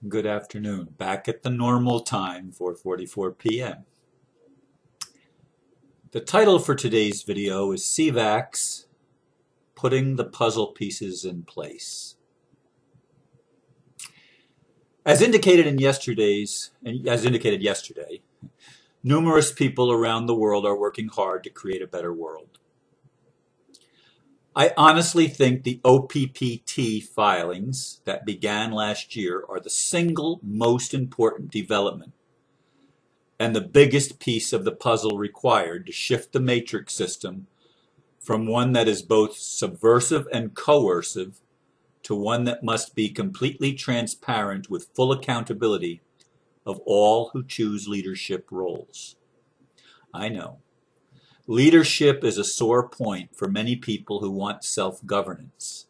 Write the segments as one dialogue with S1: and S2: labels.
S1: Good afternoon. Back at the normal time, 4:44 p.m. The title for today's video is CVACs, Putting the Puzzle Pieces in Place. As indicated yesterday, numerous people around the world are working hard to create a better world. I honestly think the OPPT filings that began last year are the single most important development and the biggest piece of the puzzle required to shift the matrix system from one that is both subversive and coercive to one that must be completely transparent with full accountability of all who choose leadership roles. I know. Leadership is a sore point for many people who want self-governance.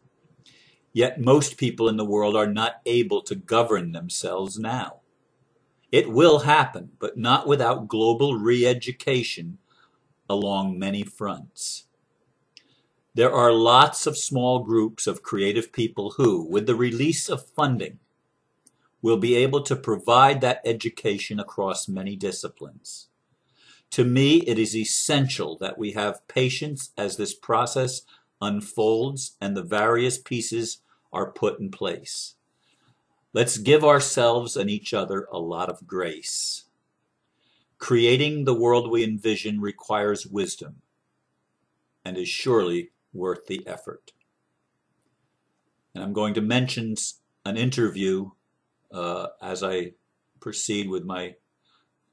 S1: Yet most people in the world are not able to govern themselves now. It will happen, but not without global re-education along many fronts. There are lots of small groups of creative people who, with the release of funding, will be able to provide that education across many disciplines. To me, it is essential that we have patience as this process unfolds and the various pieces are put in place. Let's give ourselves and each other a lot of grace. Creating the world we envision requires wisdom and is surely worth the effort. And I'm going to mention an interview as I proceed with my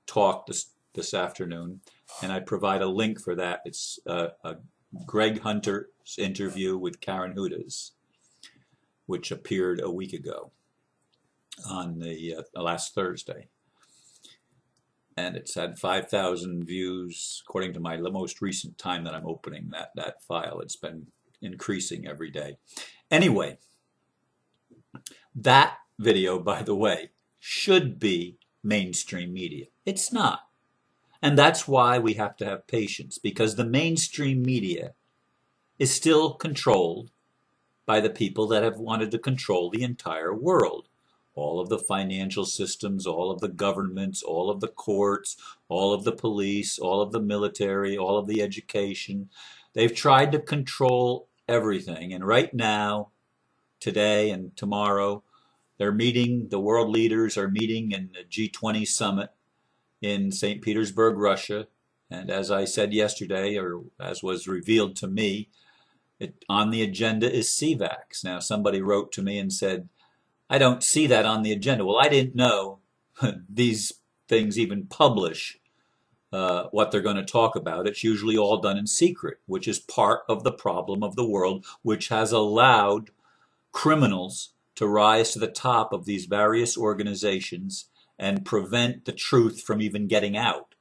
S1: talk this afternoon, and I provide a link for that. It's a Greg Hunter's interview with Karen Hudas, which appeared a week ago on the last Thursday. And it's had 5,000 views, according to my most recent time that I'm opening that file. It's been increasing every day. Anyway, that video, by the way, should be mainstream media. It's not. And that's why we have to have patience, because the mainstream media is still controlled by the people that have wanted to control the entire world. All of the financial systems, all of the governments, all of the courts, all of the police, all of the military, all of the education. They've tried to control everything. And right now, today and tomorrow, the world leaders are meeting in the G20 summit in St. Petersburg, Russia. And as I said yesterday, or as was revealed to me, on the agenda is CVACs. Now, somebody wrote to me and said, I don't see that on the agenda. Well, I didn't know these things even publish what they're going to talk about. It's usually all done in secret, which is part of the problem of the world, which has allowed criminals to rise to the top of these various organizations and prevent the truth from even getting out.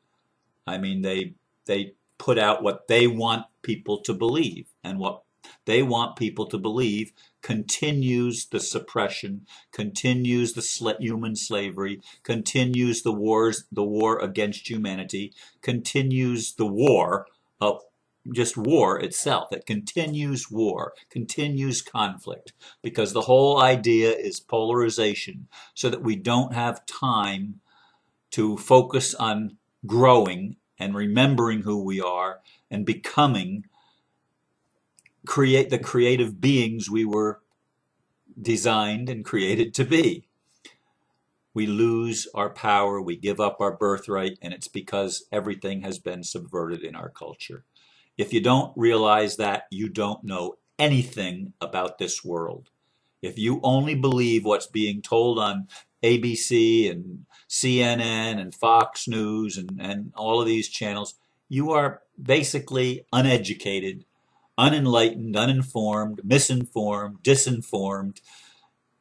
S1: I mean, they put out what they want people to believe, and what they want people to believe continues the suppression, continues the human slavery, continues the war against humanity, continues the war of just war itself. It continues war, continues conflict, because the whole idea is polarization, so that we don't have time to focus on growing and remembering who we are and becoming the creative beings we were designed and created to be. We lose our power, we give up our birthright, and it's because everything has been subverted in our culture. If you don't realize that, you don't know anything about this world. If you only believe what's being told on ABC and CNN and Fox News and all of these channels, you are basically uneducated, unenlightened, uninformed, misinformed, disinformed.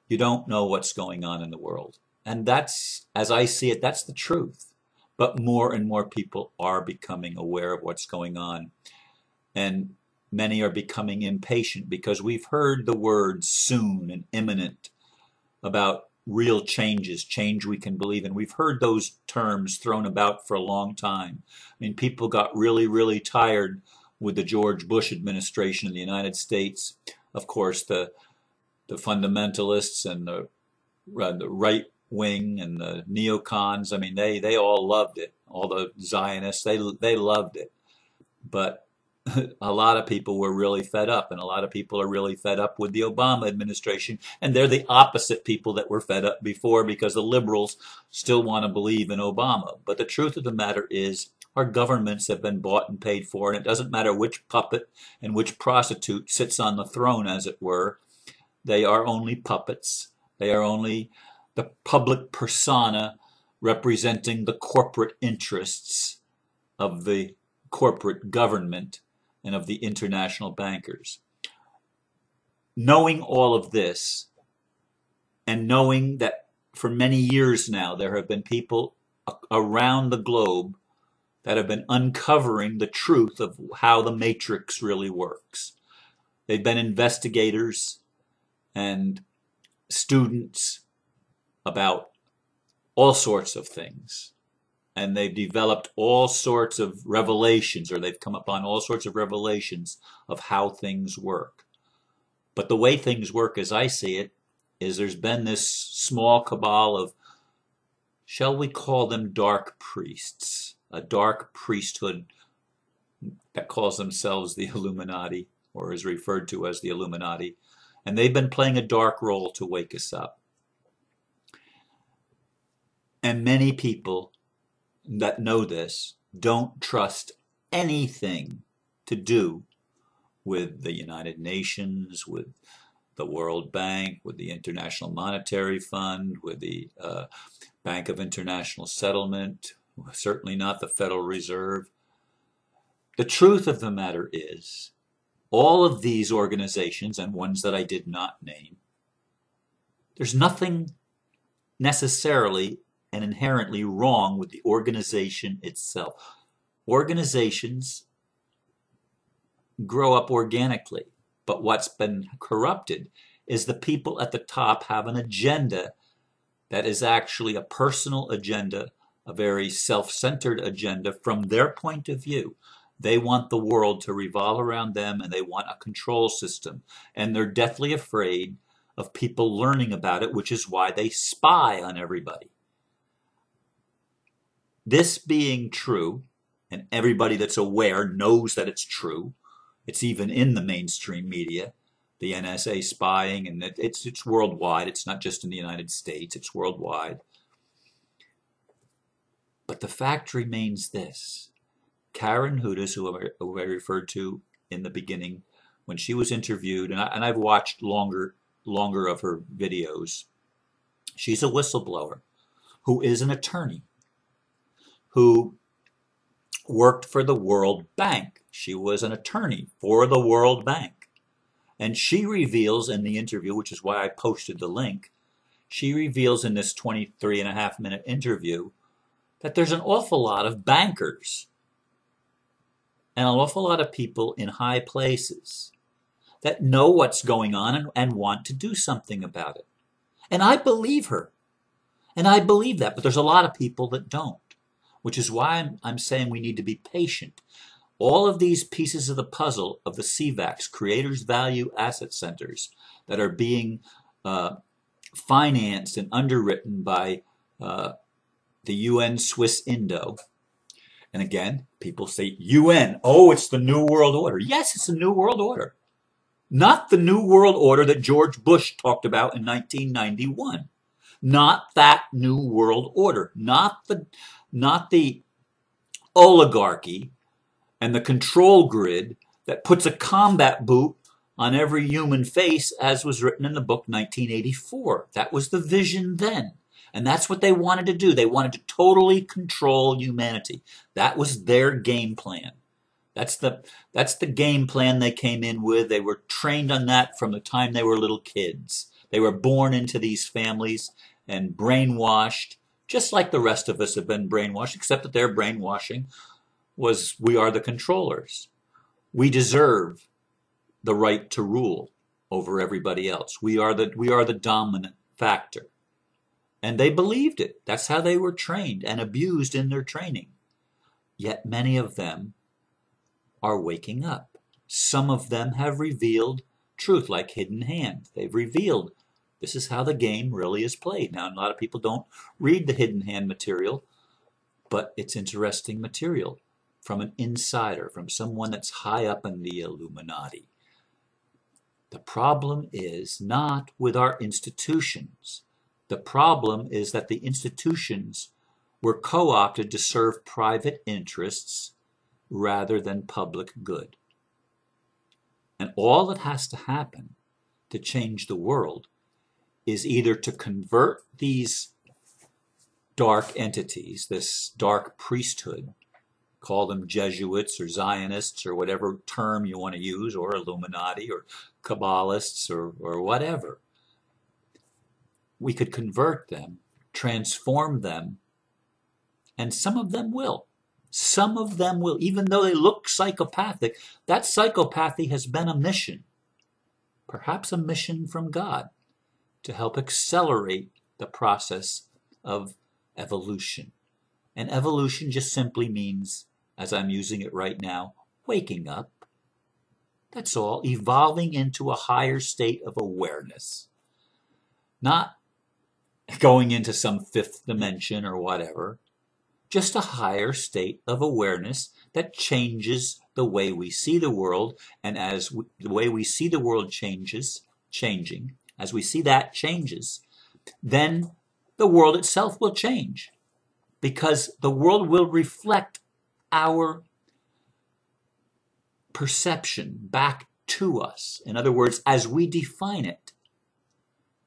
S1: You don't know what's going on in the world. And that's, as I see it, that's the truth. But more and more people are becoming aware of what's going on. And many are becoming impatient because we've heard the words soon and imminent about real changes, change we can believe in. We've heard those terms thrown about for a long time. I mean, people got really, really tired with the George Bush administration in the United States. Of course, the fundamentalists and the the right wing and the neocons. I mean, they all loved it. All the Zionists, they loved it. But a lot of people were really fed up, and a lot of people are really fed up with the Obama administration, and they're the opposite people that were fed up before, because the liberals still want to believe in Obama. But the truth of the matter is, our governments have been bought and paid for, and it doesn't matter which puppet and which prostitute sits on the throne, as it were. They are only puppets. They are only the public persona representing the corporate interests of the corporate government and of the international bankers. Knowing all of this, and knowing that for many years now there have been people around the globe that have been uncovering the truth of how the matrix really works. They've been investigators and students about all sorts of things. And they've developed all sorts of revelations, or they've come upon all sorts of revelations of how things work. But the way things work, as I see it, is there's been this small cabal of, shall we call them dark priests, a dark priesthood that calls themselves the Illuminati, or is referred to as the Illuminati. And they've been playing a dark role to wake us up. And many people that know this don't trust anything to do with the United Nations, with the World Bank, with the International Monetary Fund, with the Bank of International Settlement, certainly not the Federal Reserve. The truth of the matter is, all of these organizations, and ones that I did not name, there's nothing necessarily and inherently wrong with the organization itself. Organizations grow up organically, but what's been corrupted is the people at the top have an agenda that is actually a personal agenda, a very self-centered agenda from their point of view. They want the world to revolve around them, and they want a control system, and they're deathly afraid of people learning about it, which is why they spy on everybody. This being true, and everybody that's aware knows that it's true, it's even in the mainstream media, the NSA spying, and it's worldwide. It's not just in the United States, it's worldwide. But the fact remains this. Karen Hudas, who I referred to in the beginning, when she was interviewed, and I've watched longer of her videos, she's a whistleblower who is an attorney, who worked for the World Bank. She was an attorney for the World Bank. And she reveals in the interview, which is why I posted the link, she reveals in this 23.5-minute interview that there's an awful lot of bankers and an awful lot of people in high places that know what's going on and want to do something about it. And I believe her. And I believe that. But there's a lot of people that don't, which is why I'm saying we need to be patient. All of these pieces of the puzzle of the CVACs, Creators Value Asset Centers, that are being financed and underwritten by the UN Swiss Indo. And again, people say UN, oh, it's the New World Order. Yes, it's the New World Order. Not the New World Order that George Bush talked about in 1991. Not that New World Order. Not the oligarchy and the control grid that puts a combat boot on every human face, as was written in the book 1984. That was the vision then. And that's what they wanted to do. They wanted to totally control humanity. That was their game plan. That's the game plan they came in with. They were trained on that from the time they were little kids. They were born into these families and brainwashed, just like the rest of us have been brainwashed, except that their brainwashing was, we are the controllers. We deserve the right to rule over everybody else. We are the dominant factor. And they believed it. That's how they were trained and abused in their training. Yet many of them are waking up. Some of them have revealed truth, like Hidden Hand. They've revealed This is how the game really is played. Now, a lot of people don't read the hidden hand material, but it's interesting material from an insider, from someone that's high up in the Illuminati. The problem is not with our institutions. The problem is that the institutions were co-opted to serve private interests rather than public good. And all that has to happen to change the world is either to convert these dark entities, this dark priesthood, call them Jesuits or Zionists or whatever term you want to use, or Illuminati or Kabbalists or whatever. We could convert them, transform them, and some of them will. Some of them will, even though they look psychopathic. That psychopathy has been a mission, perhaps a mission from God, to help accelerate the process of evolution. And evolution just simply means, as I'm using it right now, waking up. That's all. Evolving into a higher state of awareness. Not going into some fifth dimension or whatever. Just a higher state of awareness that changes the way we see the world. And as the way we see the world changing, as we see that changes, then the world itself will change. Because the world will reflect our perception back to us. In other words, as we define it,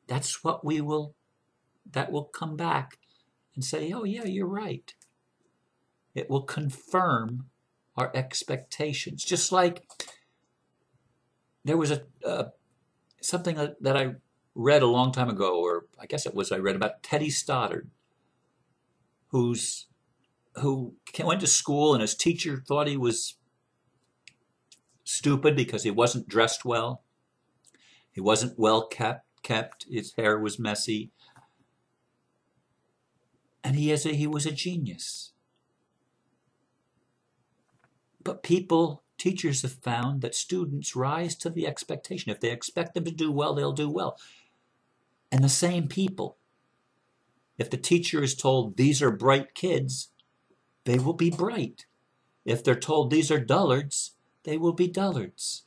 S1: that's what that will come back and say, oh yeah, you're right. It will confirm our expectations. Just like there was something that I read a long time ago, or I guess it was I read about Teddy Stoddard, who went to school and his teacher thought he was stupid because he wasn't dressed well. He wasn't well kept. His hair was messy. And he was a genius. But teachers have found that students rise to the expectation. If they expect them to do well, they'll do well. And the same people, if the teacher is told these are bright kids, they will be bright. If they're told these are dullards, they will be dullards.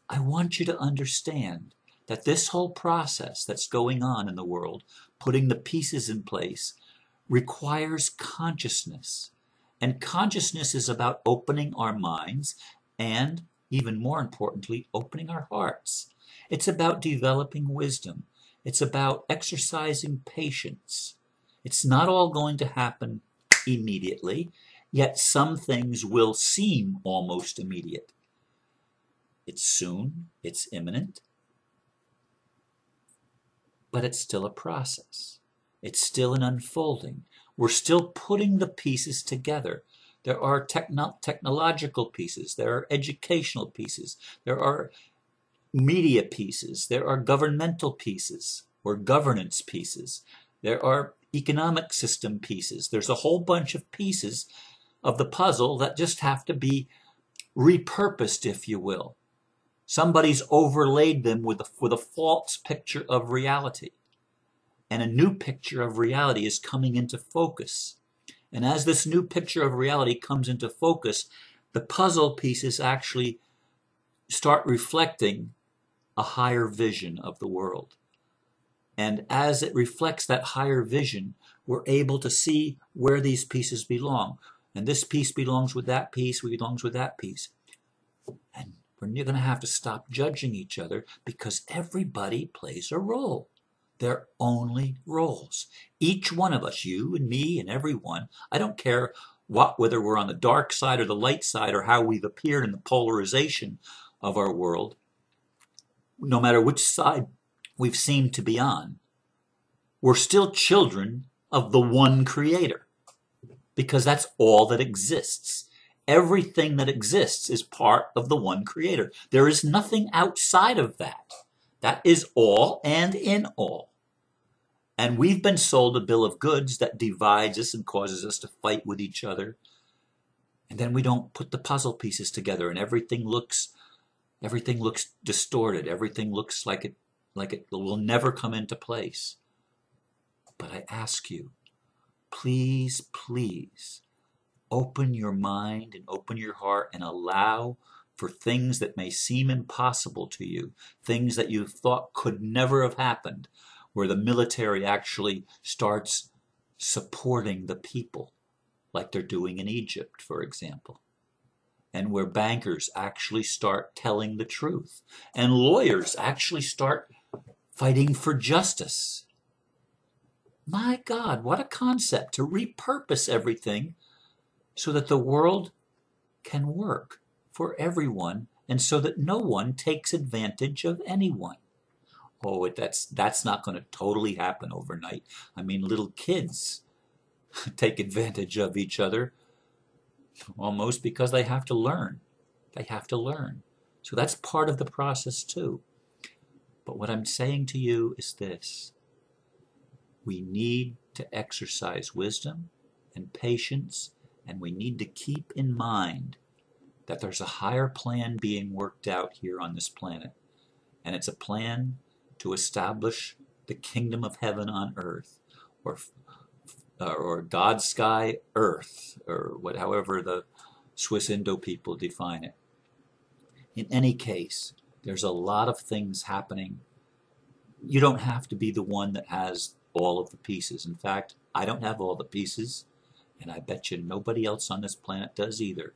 S1: I want you to understand that this whole process that's going on in the world, putting the pieces in place, requires consciousness. And consciousness is about opening our minds and, even more importantly, opening our hearts. It's about developing wisdom. It's about exercising patience. It's not all going to happen immediately, yet some things will seem almost immediate. It's soon, it's imminent, but it's still a process. It's still an unfolding. We're still putting the pieces together. There are technological pieces, there are educational pieces, there are media pieces, there are governmental pieces or governance pieces, there are economic system pieces. There's a whole bunch of pieces of the puzzle that just have to be repurposed, if you will. Somebody's overlaid them with a false picture of reality. And a new picture of reality is coming into focus. And as this new picture of reality comes into focus, the puzzle pieces actually start reflecting a higher vision of the world. And as it reflects that higher vision, we're able to see where these pieces belong. And this piece belongs with that piece, belongs with that piece. And we're going to have to stop judging each other because everybody plays a role. They're only roles. Each one of us, you and me and everyone, I don't care whether we're on the dark side or the light side or how we've appeared in the polarization of our world, no matter which side we've seemed to be on, we're still children of the one Creator, because that's all that exists. Everything that exists is part of the one Creator. There is nothing outside of that. That is all and in all. And we've been sold a bill of goods that divides us and causes us to fight with each other. And then we don't put the puzzle pieces together and everything looks distorted. Everything looks like like it will never come into place. But I ask you, please, please, open your mind and open your heart and allow for things that may seem impossible to you, things that you thought could never have happened, where the military actually starts supporting the people, like they're doing in Egypt, for example, and where bankers actually start telling the truth, and lawyers actually start fighting for justice. My God, what a concept to repurpose everything so that the world can work for everyone and so that no one takes advantage of anyone. Oh, that's not going to totally happen overnight. I mean, little kids take advantage of each other almost because they have to learn. They have to learn. So that's part of the process too. But what I'm saying to you is this. We need to exercise wisdom and patience, and we need to keep in mind that there's a higher plan being worked out here on this planet. And it's a plan to establish the kingdom of heaven on earth, or God's sky earth, or however the Swiss Indo people define it. In any case, there's a lot of things happening. You don't have to be the one that has all of the pieces. In fact, I don't have all the pieces, and I bet you nobody else on this planet does either.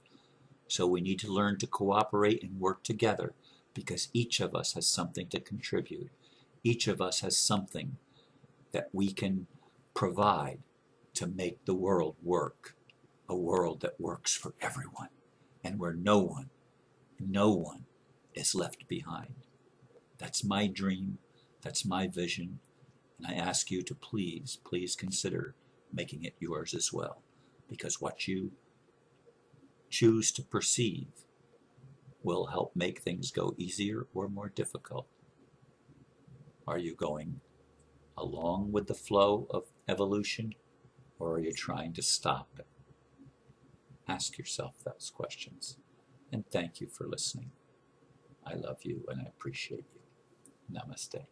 S1: So we need to learn to cooperate and work together, because each of us has something to contribute. Each of us has something that we can provide to make the world work, a world that works for everyone, and where no one is left behind. That's my dream, that's my vision, and I ask you to please, please consider making it yours as well, because what you choose to perceive will help make things go easier or more difficult. Are you going along with the flow of evolution, or are you trying to stop it? Ask yourself those questions. And thank you for listening. I love you and I appreciate you. Namaste.